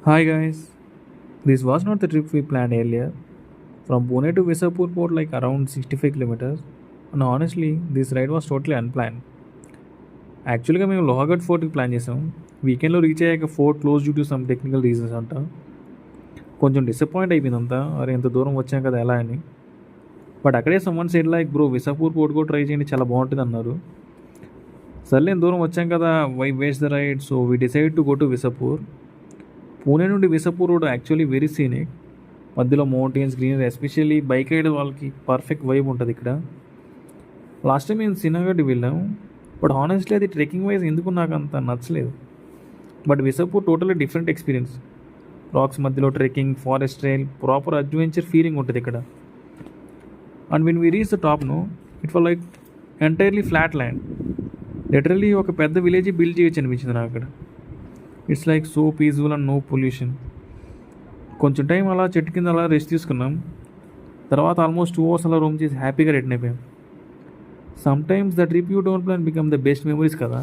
Hi guys, this was not the trip we planned earlier. From Pune to Visapur port like around 65 kilometers. And honestly, this ride was totally unplanned. యాక్చువల్గా మేము Lohagarh ఫోర్ట్కి plan చేసాం. వీకెండ్లో reach అయ్యాక fort close due to some technical reasons అంట. కొంచెం disappoint అయిపోయిందంతా, అరే ఎంత దూరం వచ్చాం కదా ఎలా అని. బట్ అక్కడే someone said like bro Visapur fort కూడా ట్రై చేయండి చాలా బాగుంటుంది అన్నారు. సర్లే దూరం వచ్చాం కదా, why waste the ride, so we decide to go to Visapur. Pune నుండి Visapur road actually very scenic. మధ్యలో mountains greenery, especially bike ride వాళ్ళకి పర్ఫెక్ట్ వైబ్ ఉంటుంది ఇక్కడ. లాస్ట్ టైం మేము సినగఢ్ వెళ్ళాం, బట్ హానెస్ట్లీ అది ట్రెక్కింగ్ వైజ్ ఎందుకు నాకు అంత నచ్చలేదు. But Visapur totally different experience. Rocks మధ్యలో trekking, forest trail, proper adventure feeling ఉంటుంది ఇక్కడ. And when we reach the top no, it was like entirely flat land. Literally ఒక పెద్ద విలేజ్ బిల్డ్ చేయొచ్చు అనిపించింది నాకు అక్కడ. It's like so peaceful and no pollution. కొంచెం టైం అలా చెట్టు కింద అలా రెస్ట్ తీసుకున్నాం. తర్వాత ఆల్మోస్ట్ 2 hours అలా రూమ్ చేసి హ్యాపీగా రిటర్న్ అయిపోయాం. Some times the trip you don't plan become the best memories కదా.